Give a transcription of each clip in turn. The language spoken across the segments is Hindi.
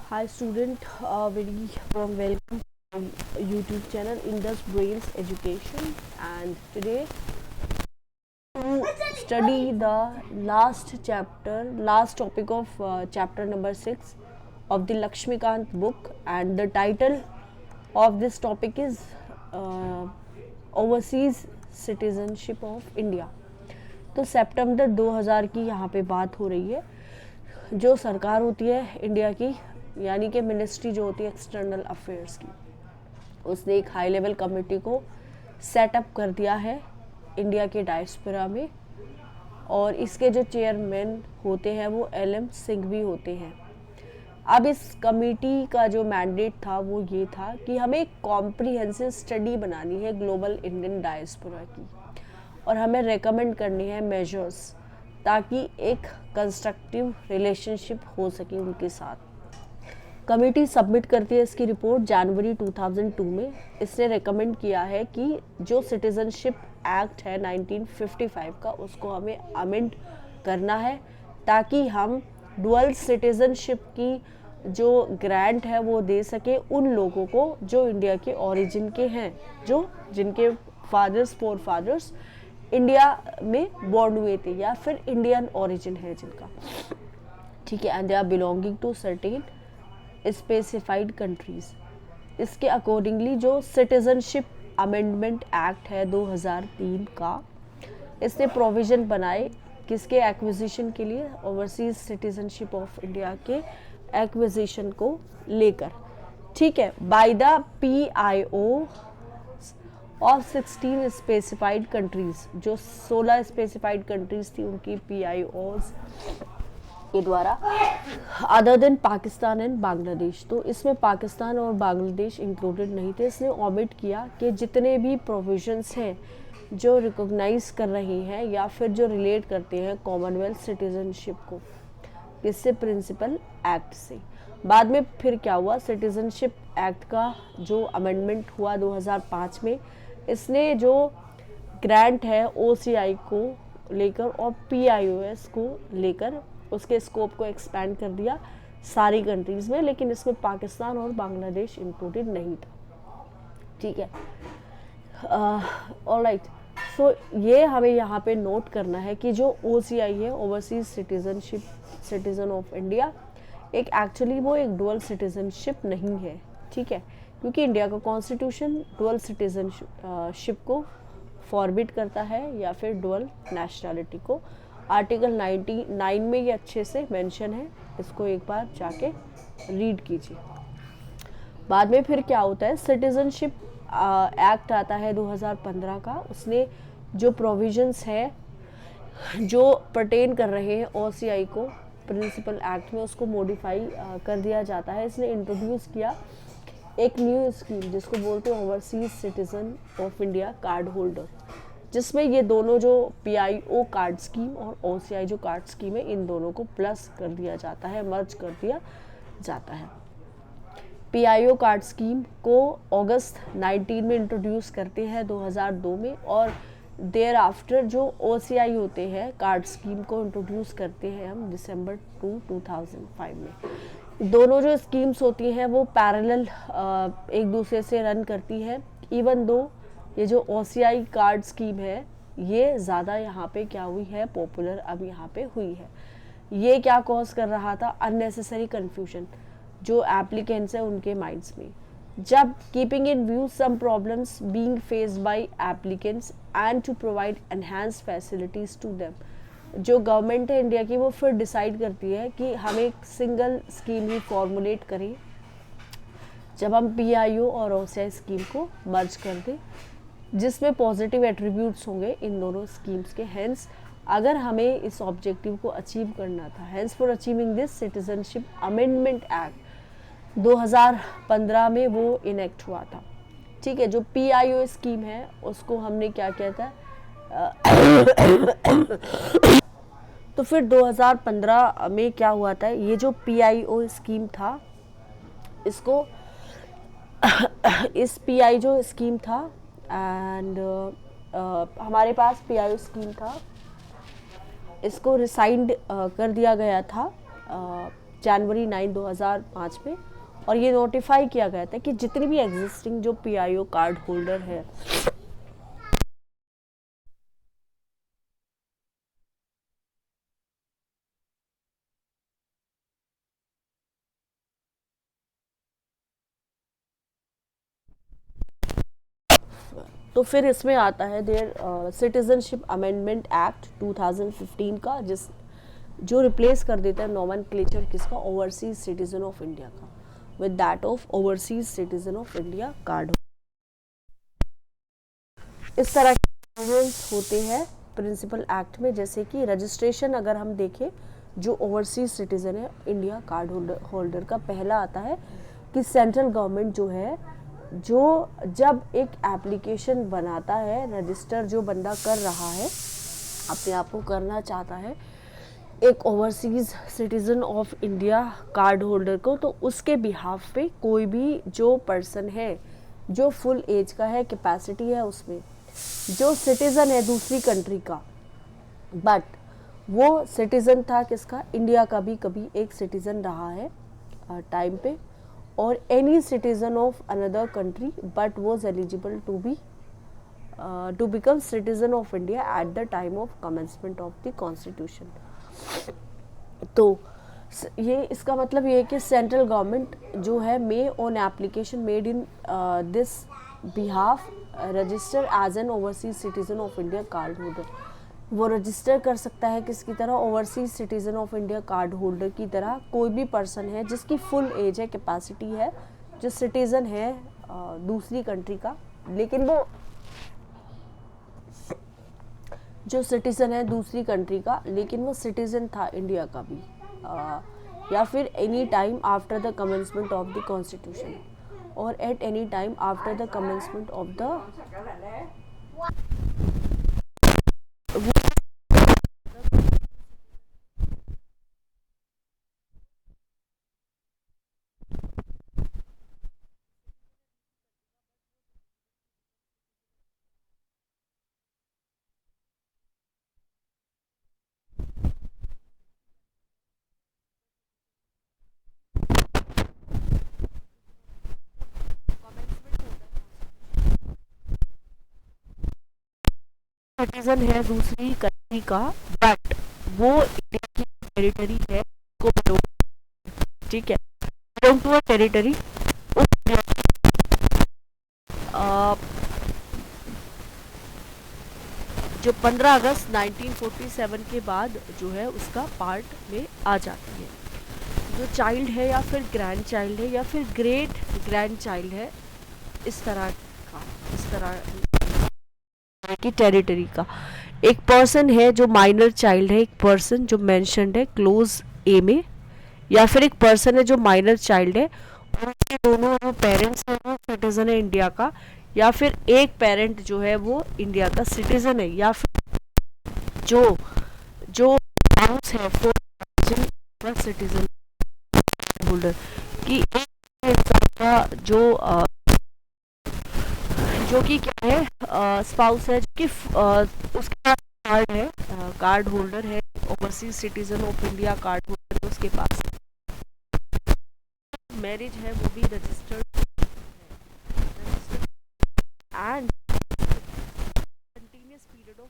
Hi student, very warm welcome to YouTube channel Indus Brains Education, and today to study the last topic of chapter number 6 of the Lakshmikant book, and the title of this topic is uh, Overseas Citizenship of India. तो सितंबर 2000 की यहाँ पे बात हो रही है। जो सरकार होती है इंडिया की, यानी कि मिनिस्ट्री जो होती है एक्सटर्नल अफेयर्स की, उसने एक हाई लेवल कमेटी को सेटअप कर दिया है इंडिया के डायस्पोरा में, और इसके जो चेयरमैन होते हैं वो LM सिंह भी होते हैं। अब इस कमेटी का जो मैंडेट था वो ये था कि हमें एक कॉम्प्रिहेंसिव स्टडी बनानी है ग्लोबल इंडियन डायस्पोरा की, और हमें रेकमेंड करनी है मेजर्स ताकि एक कंस्ट्रक्टिव रिलेशनशिप हो सके उनके साथ। कमेटी सबमिट करती है इसकी रिपोर्ट जनवरी 2002 में। इसने रेकमेंड किया है कि जो सिटीजनशिप एक्ट है 1955 का, उसको हमें अमेंड करना है ताकि हम डुअल सिटीजनशिप की जो ग्रांट है वो दे सके उन लोगों को जो इंडिया के ओरिजिन के हैं, जो जिनके फोर फादर्स इंडिया में बॉर्न हुए थे या फिर इंडियन ओरिजिन है जिनका, ठीक है, and they are belonging to certain specified countries. इसके अकॉर्डिंगली जो सिटीजनशिप अमेंडमेंट एक्ट है 2003 का, इसने प्रोविजन बनाए किसके एक्विजिशन के लिए, ओवरसीज सिटीजनशिप ऑफ इंडिया के एक्विजिशन को लेकर, ठीक है, बाय द PIO और 16 स्पेसिफाइड कंट्रीज। जो 16 स्पेसिफाइड कंट्रीज थी उनकी PIOs के द्वारा, other than Pakistan and Bangladesh. तो इसमें पाकिस्तान और बांग्लादेश इंक्लूडेड नहीं थे। इसने ओमिट किया कि जितने भी प्रोविजंस हैं जो रिकॉग्नाइज कर रही हैं या फिर जो रिलेट करते हैं कॉमनवेल्थ सिटीजनशिप को, इससे प्रिंसिपल एक्ट से। बाद में फिर क्या हुआ, सिटीजनशिप एक्ट का जो अमेंडमेंट हुआ 2005 में, इसने जो ग्रांट है OCI को लेकर और PIOS को लेकर उसके स्कोप को एक्सपैंड कर दिया सारी कंट्रीज़ में, लेकिन इसमें पाकिस्तान और बांग्लादेश इंक्लूडेड नहीं था, ठीक है। ऑलराइट, सो ये हमें यहाँ पे नोट करना है कि जो OCI है, ओवरसीज सिटीजन ऑफ इंडिया, एक एक्चुअली वो एक डुअल सिटीजनशिप नहीं है, ठीक है, क्योंकि इंडिया का कॉन्स्टिट्यूशन डुअल सिटीजनशिप को फॉरबिड करता है या फिर डुअल नेशनलिटी को। आर्टिकल 99 में ये अच्छे से मेंशन है, इसको एक बार जाके रीड कीजिए। बाद में फिर क्या होता है, सिटीजनशिप एक्ट आता है 2015 का। उसने जो प्रोविजंस है जो पर्टेन कर रहे हैं OCI को प्रिंसिपल एक्ट में, उसको मॉडिफाई कर दिया जाता है। इसने इंट्रोड्यूस किया एक न्यू स्कीम जिसको बोलते हैं overseas citizen of India card holder, जिसमें ये दोनों जो PIO कार्ड स्कीम और OCI जो कार्ड स्कीम है, इन दोनों को प्लस कर दिया जाता है, मर्ज कर दिया जाता है। PIO कार्ड स्कीम को अगस्त 19 में इंट्रोड्यूस करते हैं 2002 में, और देयर आफ्टर जो OCI होते हैं कार्ड स्कीम को इंट्रोड्यूस करते हैं हम दिसंबर 2005 में। दोनों जो स्कीम्स होती हैं वो पैरेलल एक दूसरे से रन करती है, इवन दो ये जो OCI कार्ड स्कीम है ये ज़्यादा यहाँ पे क्या हुई है, पॉपुलर अब यहाँ पे हुई है। ये क्या कॉज कर रहा था, अननेसेसरी कन्फ्यूजन जो एप्लीकेंट्स हैं उनके माइंड्स में, जब keeping in view some problems being faced by applicants and to provide enhanced facilities to them. जो गवर्नमेंट है इंडिया की वो फिर डिसाइड करती है कि हम एक सिंगल स्कीम ही फॉर्मुलेट करें जब हम PIO और OCI स्कीम को मर्ज कर दें, जिसमें पॉजिटिव एट्रीब्यूट्स होंगे इन दोनों स्कीम्स के। हेंस अगर हमें इस ऑब्जेक्टिव को अचीव करना था, hence for achieving this citizenship amendment act 2015 में वो इनेक्ट हुआ था, ठीक है। जो PIO स्कीम है उसको हमने क्या किया था तो फिर 2015 में क्या हुआ था, ये जो PIO स्कीम था, इसको इस PI जो स्कीम था एंड हमारे पास PIO स्कीम था, इसको रिसाइंड कर दिया गया था जनवरी 9 2005 में, और ये नोटिफाई किया गया था कि जितनी भी एग्जिस्टिंग जो पीआईओ कार्ड होल्डर है तो फिर इसमें आता है देयर सिटीजनशिप अमेंडमेंट एक्ट 2015 का, जिस जो रिप्लेस कर देता है नॉमेनक्लेचर किसका, ओवरसीज सिटीजन ऑफ इंडिया का, with that of overseas citizen of India card. इस तरह के प्रोविजंस होते हैं प्रिंसिपल एक्ट में, जैसे कि रजिस्ट्रेशन अगर हम देखें, जो ओवरसीज सिटीजन है इंडिया कार्ड होल्डर का पहला आता है कि सेंट्रल गवर्नमेंट जो है, जो जब एक एप्लीकेशन बनाता है, रजिस्टर जो बंदा कर रहा है, अपने आप को करना चाहता है एक overseas citizen of India card holder को, तो उसके बिहाफ पे कोई भी जो पर्सन है जो फुल एज का है, कैपेसिटी है उसमें, जो सिटीजन है दूसरी कंट्री का, बट वो सिटीजन था किसका, इंडिया का भी कभी एक सिटीजन रहा है टाइम पे, और any citizen of another country but was eligible to become citizen of India at the time of commencement of the constitution. तो ये इसका मतलब ये है कि सेंट्रल गवर्नमेंट जो है may on application made in this behalf register as an overseas citizen of India card holder, वो रजिस्टर कर सकता है किसकी तरह, overseas citizen of India card holder की तरह कोई भी पर्सन है जिसकी फुल एज है, कैपेसिटी है, जो सिटीजन है दूसरी कंट्री का, लेकिन वो जो सिटीजन है दूसरी कंट्री का लेकिन वो सिटीजन था इंडिया का भी, या फिर any time after the commencement of the constitution, और at any time after the commencement of the citizen है दूसरी कंट्री का, बट वो इंडिया की टेरिटरी है को बिलोंग, ठीक है, बिलोंग टू अ टेरिटरी, जो 15 अगस्त 1947 के बाद जो है उसका पार्ट में आ जाती है। जो चाइल्ड है या फिर ग्रैंड चाइल्ड है या फिर ग्रेट ग्रैंड चाइल्ड है, इस तरह की टेरिटरी का एक पर्सन है, जो माइनर चाइल्ड है, एक पर्सन जो मेंशन्ड है क्लोज ए में, या फिर एक पर्सन है जो माइनर चाइल्ड है, उनके दोनों जो पेरेंट्स हैं वो सिटीजन है इंडिया का, या फिर एक पेरेंट जो है वो इंडिया का सिटीजन है, या फिर जो स्पाउस है फॉर सिटीजन होल्डर की एक का जो कि क्या है, स्पाउस है, जो कि उसके पास कार्ड है, कार्ड होल्डर है, overseas citizen of India card holder है उसके पास, मैरिज है वो भी registered and continuous period of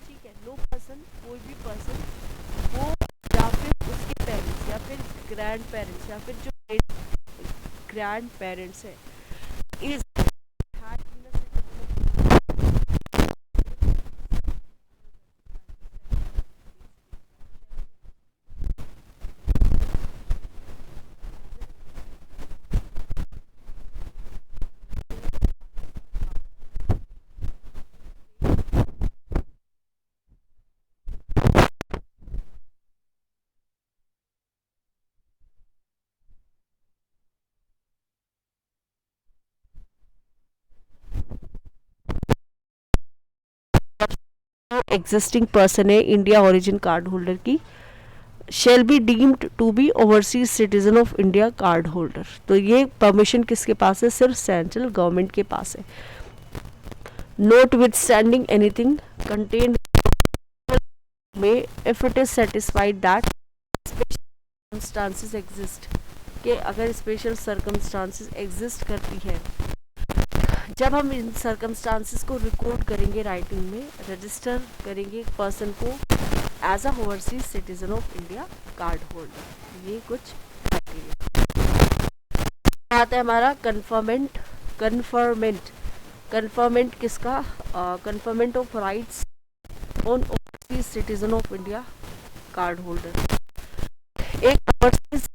ठीक है, नो पर्सन, कोई भी पर्सन वो या फिर उसके पेरेंट्स या फिर ग्रैंड पेरेंट्स या फिर जो ग्रैंड पेरेंट्स है इज एग्जिस्टिंग पर्सन है इंडिया ओरिजिन कार्ड होल्डर की shall be deemed to be overseas citizen of India card holder. तो ये परमिशन किसके पास है, सिर्फ सेंट्रल गवर्नमेंट के पास है। notwithstanding anything contained may if it is satisfied that special circumstances exist, कि अगर स्पेशल सर्कमस्टांसेस एग्जिस्ट करती है, जब हम इन सर्कमस्टांसेस को रिकॉर्ड करेंगे राइटिंग में, रजिस्टर करेंगे पर्सन को as a overseas citizen of India card holder. ये कुछ क्राइटेरिया आता है हमारा कन्फर्मेंट किसका, conferment of rights on overseas citizen of India card holder. एक ओवरसीज